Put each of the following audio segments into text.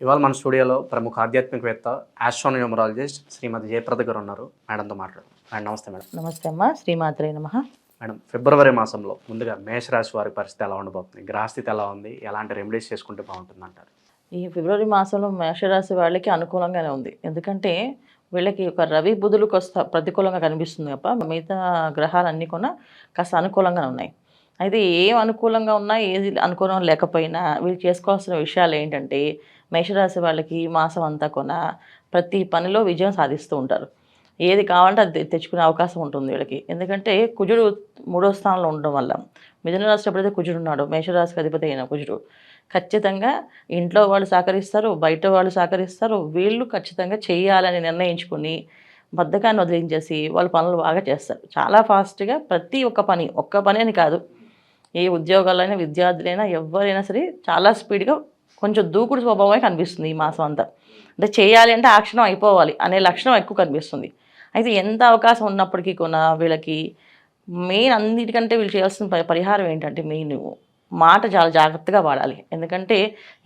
ఇవాళ మన స్టూడియోలో ప్రముఖ ఆధ్యాత్మికవేత్త, ఆస్ట్రోన్యూమరాలజిస్ట్ శ్రీమతి జయప్రద గారు ఉన్నారు. మేడంతో మాట్లాడు. మేడం నమస్తే మేడం. నమస్తే అమ్మా. శ్రీమాత్రే నమః. మేడం, ఫిబ్రవరి మాసంలో ముందుగా మేషరాశి వారి పరిస్థితి ఎలా ఉండబోతుంది? గ్రహస్థితి ఎలా ఉంది? ఎలాంటి రెమెడీస్ చేసుకుంటే బాగుంటుంది అంటారు? ఈ ఫిబ్రవరి మాసంలో మేషరాశి వాళ్ళకి అనుకూలంగానే ఉంది. ఎందుకంటే వీళ్ళకి ఒక రవి బుధులు ప్రతికూలంగా కనిపిస్తుంది తప్ప మిగతా గ్రహాలన్నీ కూడా కాస్త అనుకూలంగానే ఉన్నాయి. అయితే ఏం అనుకూలంగా ఉన్నా ఏది అనుకూలం లేకపోయినా వీళ్ళు చేసుకోవాల్సిన విషయాలు ఏంటంటే, మేషరాశి వాళ్ళకి ఈ మాసం అంతా కూడా ప్రతి పనిలో విజయం సాధిస్తూ ఉంటారు. ఏది కావాలంటే అది తెచ్చుకునే అవకాశం ఉంటుంది వీళ్ళకి. ఎందుకంటే కుజుడు 3వ స్థానంలో ఉండడం వల్ల, మిథున రాశి ఎప్పుడైతే కుజుడు ఉన్నాడో, మేషరాశికి అధిపతి అయిన కుజుడు ఖచ్చితంగా ఇంట్లో వాళ్ళు సహకరిస్తారు, బయట వాళ్ళు సహకరిస్తారు. వీళ్ళు ఖచ్చితంగా చేయాలని నిర్ణయించుకుని బద్ధకాన్ని వదిలించేసి వాళ్ళ పనులు బాగా చేస్తారు. చాలా ఫాస్ట్గా ప్రతి ఒక్క పని అని కాదు, ఏ ఉద్యోగాలైనా విద్యార్థులైనా ఎవరైనా సరే చాలా స్పీడ్గా కొంచెం దూకుడు స్వభావమే కనిపిస్తుంది ఈ మాసం అంతా. అంటే చేయాలి అంటే ఆ క్షణం అయిపోవాలి అనే లక్షణం ఎక్కువ కనిపిస్తుంది. అయితే ఎంత అవకాశం ఉన్నప్పటికీ కూడా వీళ్ళకి మెయిన్ అన్నిటికంటే వీళ్ళు చేయాల్సిన పరిహారం ఏంటంటే, మెయిన్ మాట చాలా జాగ్రత్తగా వాడాలి. ఎందుకంటే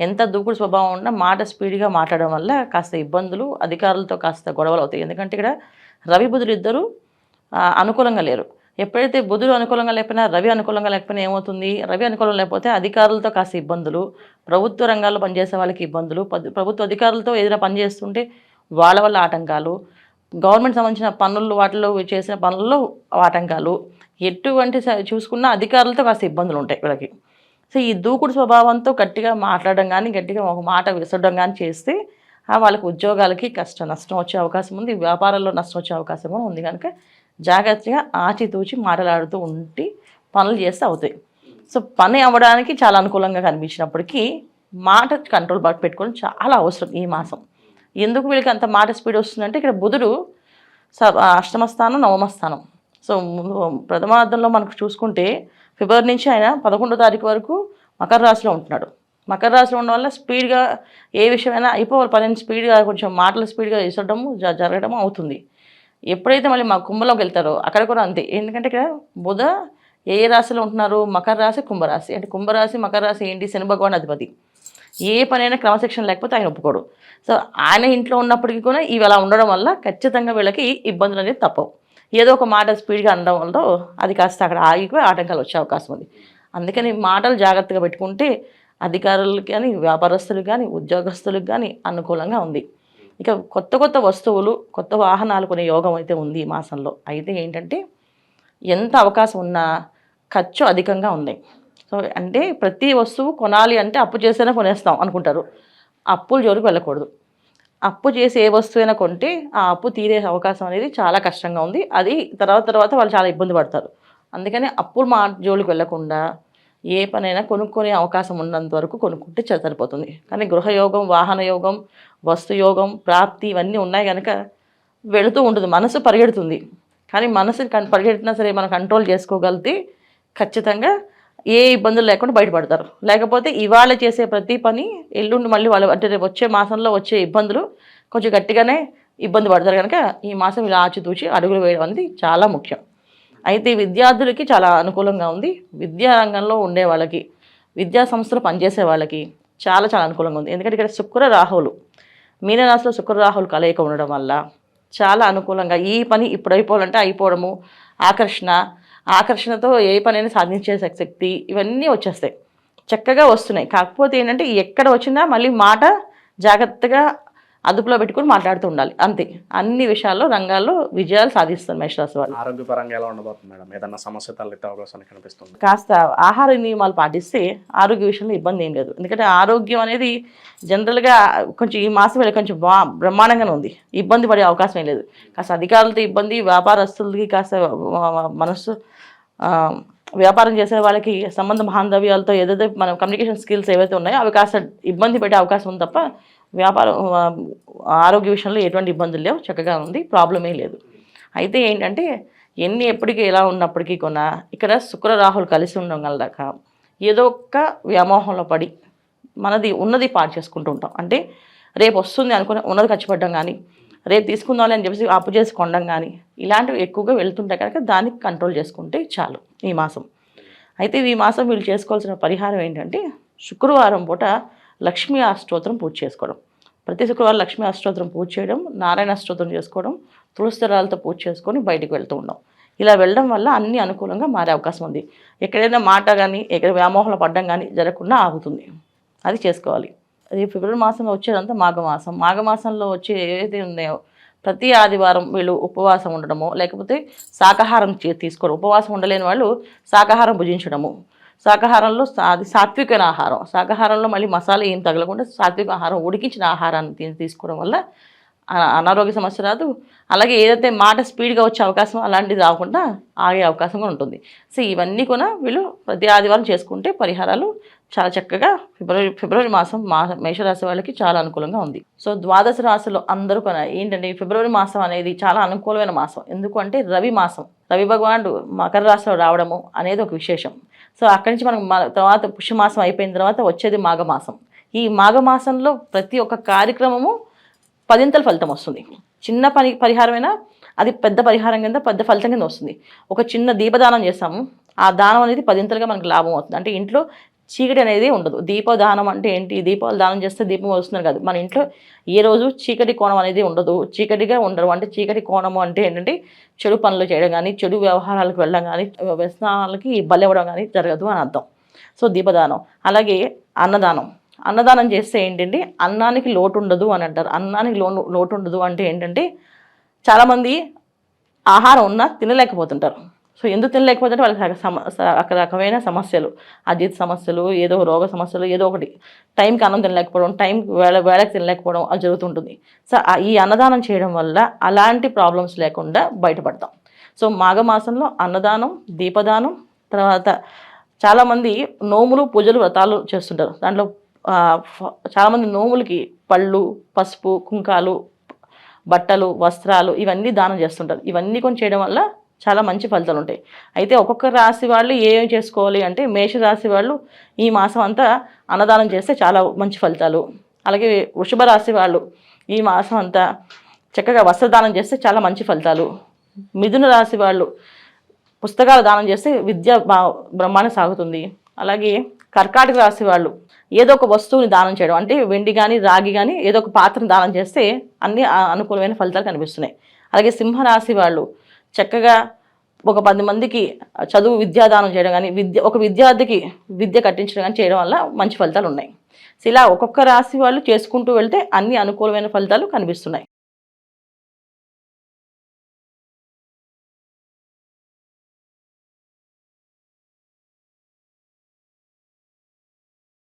ఎంత దూకుడు స్వభావం ఉన్నా మాట స్పీడ్గా మాట్లాడడం వల్ల కాస్త ఇబ్బందులు, అధికారులతో కాస్త గొడవలు అవుతాయి. ఎందుకంటే ఇక్కడ రవి బుధులు ఇద్దరు అనుకూలంగా లేరు. ఎప్పుడైతే బుధుడు అనుకూలంగా లేకపోయినా, రవి అనుకూలంగా లేకపోయినా ఏమవుతుంది? రవి అనుకూలం లేకపోతే అధికారులతో కాస్త ఇబ్బందులు, ప్రభుత్వ రంగాల్లో పనిచేసే వాళ్ళకి ఇబ్బందులు, ప్రభుత్వ అధికారులతో ఏదైనా పని చేస్తుంటే వాళ్ళ వల్ల ఆటంకాలు, గవర్నమెంట్ సంబంధించిన పనులు వాటిలో చేసిన పనుల్లో ఆటంకాలు, ఎటువంటి చూసుకున్న అధికారులతో కాస్త ఇబ్బందులు ఉంటాయి వీళ్ళకి. సో ఈ దూకుడు స్వభావంతో గట్టిగా మాట్లాడడం కానీ, గట్టిగా ఒక మాట విసరడం కానీ చేస్తే వాళ్ళకి ఉద్యోగాలకి నష్టం వచ్చే అవకాశం ఉంది, వ్యాపారాల్లో నష్టం వచ్చే అవకాశం కూడా ఉంది. కనుక జాగ్రత్తగా ఆచితూచి మాట్లాడుతూ ఉండి పనులు చేస్తే అవుతాయి. సో పని అవ్వడానికి చాలా అనుకూలంగా కనిపించినప్పటికీ మాట కంట్రోల్ పెట్టుకోవడం చాలా అవసరం ఈ మాసం. ఎందుకు వీళ్ళకి అంత మాట స్పీడ్ వస్తుందంటే, ఇక్కడ బుధుడు అష్టమ స్థానం, నవమ స్థానం. సో ప్రథమార్థంలో మనకు చూసుకుంటే ఫిబ్రవరి నుంచి ఆయన 11వ తారీఖు వరకు మకర రాశిలో ఉంటున్నాడు. మకర రాశిలో ఉండడం వల్ల స్పీడ్గా ఏ విషయమైనా అయిపోవాలి, పని స్పీడ్గా కొంచెం మాటలు స్పీడ్గా వేసడము జరగడము అవుతుంది. ఎప్పుడైతే మళ్ళీ మా కుంభంలోకి వెళ్తారో అక్కడ కూడా అంతే. ఎందుకంటే ఇక్కడ బుధ ఏ రాశిలో ఉంటున్నారు? మకర రాశి, కుంభరాశి. అంటే కుంభరాశి, మకర రాశి ఏంటి? శని భగవాన్ అధిపతి. ఏ పనైనా క్రమశిక్షణ లేకపోతే ఆయన ఒప్పుకోడు. సో ఆయన ఇంట్లో ఉన్నప్పటికీ కూడా ఇవి అలా ఉండడం వల్ల ఖచ్చితంగా వీళ్ళకి ఇబ్బందులు అనేది తప్పవు. ఏదో ఒక మాట స్పీడ్గా అనడం వల్ల అది కాస్త అక్కడ ఆగిపోయి ఆటంకాలు వచ్చే అవకాశం ఉంది. అందుకని మాటలు జాగ్రత్తగా పెట్టుకుంటే అధికారులకు కానీ, వ్యాపారస్తులకు కానీ, ఉద్యోగస్తులకు కానీ అనుకూలంగా ఉంది. ఇక కొత్త వస్తువులు, కొత్త వాహనాలు కొనే యోగం అయితే ఉంది ఈ మాసంలో. అయితే ఏంటంటే ఎంత అవకాశం ఉన్నా ఖర్చు అధికంగా ఉంది. సో అంటే ప్రతి వస్తువు కొనాలి అంటే అప్పు చేస్తేనే కొనేస్తాం అనుకుంటారు. అప్పుల జోలికి వెళ్ళకూడదు. అప్పు చేసి ఏ వస్తువైనా కొంటే ఆ అప్పు తీరే అవకాశం అనేది చాలా కష్టంగా ఉంది. అది తర్వాత వాళ్ళు చాలా ఇబ్బంది పడతారు. అందుకని అప్పులు జోలికి వెళ్ళకుండా ఏ పనైనా కొనుక్కునే అవకాశం ఉన్నంత వరకు కొనుక్కుంటే సరిపోతుంది. కానీ గృహయోగం, వాహన యోగం, వస్తు యోగం, ప్రాప్తి ఇవన్నీ ఉన్నాయి కనుక వెళుతూ ఉంటుంది. మనసు పరిగెడుతుంది. కానీ మనసు పరిగెట్టినా సరే మనం కంట్రోల్ చేసుకోగలిగితే ఖచ్చితంగా ఏ ఇబ్బందులు లేకుండా బయటపడతారు. లేకపోతే ఇవాళ చేసే ప్రతి పని ఎల్లుండి మళ్ళీ వాళ్ళు అంటే రేపు వచ్చే మాసంలో వచ్చే ఇబ్బందులు కొంచెం గట్టిగానే ఇబ్బంది పడతారు. కనుక ఈ మాసం ఇలా ఆచితూచి అడుగులు వేయడం అనేది చాలా ముఖ్యం. అయితే విద్యార్థులకి చాలా అనుకూలంగా ఉంది. విద్యా రంగంలో ఉండే వాళ్ళకి, విద్యా సంస్థలో పనిచేసే వాళ్ళకి చాలా అనుకూలంగా ఉంది. ఎందుకంటే ఇక్కడ శుక్ర రాహువులు, మీనరాశిలో శుక్ర రాహువులు కలయిక ఉండడం వల్ల చాలా అనుకూలంగా ఈ పని ఇప్పుడు అయిపోవాలంటే అయిపోవడము, ఆకర్షణతో ఏ పనైనా సాధించే శక్తి ఇవన్నీ వచ్చేస్తాయి, చక్కగా వస్తున్నాయి. కాకపోతే ఏంటంటే ఎక్కడ వచ్చినా మళ్ళీ మాట జాగ్రత్తగా అదుపులో పెట్టుకుని మాట్లాడుతూ ఉండాలి. అంతే. అన్ని విషయాల్లో రంగాల్లో విజయాలు సాధిస్తారు మేషరాశి వాళ్ళు. ఆరోగ్యపరంగా ఎలా ఉండబోతుంది మేడం? ఏదన్నా సమస్య తలెత్తే అవకాశం కనిపిస్తుంది? కాస్త ఆహార నియమాలు పాటిస్తే ఆరోగ్య విషయంలో ఇబ్బంది ఏం లేదు. ఎందుకంటే ఆరోగ్యం అనేది జనరల్గా కొంచెం ఈ మాసం వేళ కొంచెం బ్రహ్మాండంగానే ఉంది. ఇబ్బంది పడే అవకాశం ఏం లేదు. కాస్త అధికారులతో ఇబ్బంది, వ్యాపారస్తులకి కాస్త మనస్సు, వ్యాపారం చేసే వాళ్ళకి సంబంధ బాంధవ్యాలతో ఏదైతే మనం కమ్యూనికేషన్ స్కిల్స్ ఏవైతే ఉన్నాయో అవి కాస్త ఇబ్బంది పెట్టే అవకాశం ఉంది తప్ప ఆరోగ్య విషయంలో ఎటువంటి ఇబ్బందులు లేవు, చక్కగా ఉంది, ప్రాబ్లమే లేదు. అయితే ఏంటంటే ఎప్పటికీ ఎలా ఉన్నప్పటికీ కొన్నా ఇక్కడ శుక్ర రాహులు కలిసి ఉండడం వల్ల ఏదో ఒక వ్యామోహంలో పడి ఉన్నది పాడు చేసుకుంటూ ఉంటాం. అంటే రేపు వస్తుంది అనుకుని ఉన్నది ఖర్చు పెట్టడం కానీ, రేపు తీసుకుందామని అని చెప్పేసి అప్పు చేసి కొనడం కానీ ఇలాంటివి ఎక్కువగా వెళ్తుంటాయి. కనుక దానికి కంట్రోల్ చేసుకుంటే చాలు ఈ మాసం. అయితే ఈ మాసం వీళ్ళు చేసుకోవాల్సిన పరిహారం ఏంటంటే, శుక్రవారం పూట లక్ష్మీ అష్టోత్తరం పూజ చేసుకోవడం. ప్రతి శుక్రవారం లక్ష్మీ అష్టోత్తరం పూజ చేయడం, నారాయణ అష్టోత్తరం చేసుకోవడం, తులసి దళాలతో పూజ చేసుకొని బయటికి వెళ్తూ ఉన్నాం. ఇలా వెళ్ళడం వల్ల అన్ని అనుకూలంగా మారే అవకాశం ఉంది. ఎక్కడైనా మాట కానీ ఎక్కడ వ్యామోహంలో పడడం కానీ జరగకుండా ఆగుతుంది. అది చేసుకోవాలి. అది ఫిబ్రవరి మాసంలో వచ్చేదంతా మాఘమాసం. మాఘమాసంలో వచ్చే ఏదైతే ఉన్నాయో ప్రతి ఆదివారం వీళ్ళు ఉపవాసం ఉండడము, లేకపోతే శాకాహారం తీసుకోవడం. ఉపవాసం ఉండలేని వాళ్ళు శాకాహారం భుజించడము. శాకాహారంలో అది సాత్వికమైన ఆహారం. శాకాహారంలో మళ్ళీ మసాలా ఏం తగలకుండా సాత్విక ఆహారం, ఉడికించిన ఆహారాన్ని తీసుకోవడం వల్ల అనారోగ్య సమస్య రాదు. అలాగే ఏదైతే మాట స్పీడ్గా వచ్చే అవకాశం అలాంటిది రాకుండా ఆగే అవకాశం కూడా ఉంటుంది. సో ఇవన్నీ కూడా వీళ్ళు ప్రతి ఆదివారం చేసుకుంటే పరిహారాలు చాలా చక్కగా ఫిబ్రవరి మాసం మేషరాశి వాళ్ళకి చాలా అనుకూలంగా ఉంది. సో ద్వాదశ రాశిలో అందరూ కూడా ఏంటంటే ఫిబ్రవరి మాసం అనేది చాలా అనుకూలమైన మాసం. ఎందుకంటే రవి మాసం, రవి భగవానుడు మకర రాశిలో రావడము అనేది ఒక విశేషం. సో అక్కడి నుంచి మనం తర్వాత పుష్యమాసం అయిపోయిన తర్వాత వచ్చేది మాఘమాసం. ఈ మాఘమాసంలో ప్రతి ఒక్క కార్యక్రమము 10ంతల ఫలితం వస్తుంది. చిన్న పరిహారమైనా అది పెద్ద పరిహారం కింద పెద్ద ఫలితం కింద వస్తుంది. ఒక చిన్న దీపదానం చేస్తాము, ఆ దానం అనేది 10ంతలుగా మనకు లాభం అవుతుంది. అంటే ఇంట్లో చీకటి అనేది ఉండదు. దీపదానం అంటే ఏంటి? దీపాలు దానం చేస్తే దీపం వస్తున్నారు కాదు, మన ఇంట్లో ఏ రోజు చీకటి కోణం అనేది ఉండదు, చీకటిగా ఉండరు. అంటే చీకటి కోణము అంటే ఏంటంటే చెడు పనులు చేయడం కానీ, చెడు వ్యవహారాలకు వెళ్ళడం కానీ, వ్యసనాలకి బలివ్వడం కానీ జరగదు అని అర్థం. సో దీపదానం. అలాగే అన్నదానం చేస్తే ఏంటంటే అన్నానికి లోటు ఉండదు అని అంటారు. అన్నానికి లోటు ఉండదు అంటే ఏంటంటే చాలామంది ఆహారం ఉన్నా తినలేకపోతుంటారు. సో ఎందుకు తినలేకపోతుంటే వాళ్ళకి రకమైన సమస్యలు, అజీర్తి సమస్యలు, ఏదో రోగ సమస్యలు, ఏదో ఒకటి టైంకి అన్నం తినలేకపోవడం, టైంకి వేళకి తినలేకపోవడం అది జరుగుతుంటుంది. సో ఈ అన్నదానం చేయడం వల్ల అలాంటి ప్రాబ్లమ్స్ లేకుండా బయటపడతాం. సో మాఘమాసంలో అన్నదానం, దీపదానం, తర్వాత చాలామంది నోములు, పూజలు, వ్రతాలు చేస్తుంటారు. దాంట్లో చాలామంది నోములకి పళ్ళు, పసుపు, కుంకాలు, బట్టలు, వస్త్రాలు ఇవన్నీ దానం చేస్తుంటారు. ఇవన్నీ కొన్ని చేయడం వల్ల చాలా మంచి ఫలితాలు ఉంటాయి. అయితే ఒక్కొక్క రాశి వాళ్ళు ఏం చేసుకోవాలి అంటే మేషరాశి వాళ్ళు ఈ మాసం అంతా అన్నదానం చేస్తే చాలా మంచి ఫలితాలు. అలాగే వృషభ రాశి వాళ్ళు ఈ మాసం అంతా చక్కగా వస్త్రదానం చేస్తే చాలా మంచి ఫలితాలు. మిథున రాశి వాళ్ళు పుస్తకాలు దానం చేస్తే విద్య బ్రహ్మాండంగా సాగుతుంది. అలాగే కర్కాటక రాశి వాళ్ళు ఏదో ఒక వస్తువుని దానం చేయడం, అంటే వెండి కానీ రాగి కానీ ఏదో ఒక పాత్రను దానం చేస్తే అన్ని అనుకూలమైన ఫలితాలు కనిపిస్తున్నాయి. అలాగే సింహరాశి వాళ్ళు చక్కగా ఒక 10 మందికి చదువు విద్యాదానం చేయడం కానీ, ఒక విద్యార్థికి విద్య కట్టించడం కానీ చేయడం వల్ల మంచి ఫలితాలు ఉన్నాయి. సో ఇలా ఒక్కొక్క రాశి వాళ్ళు చేసుకుంటూ వెళ్తే అన్ని అనుకూలమైన ఫలితాలు కనిపిస్తున్నాయి.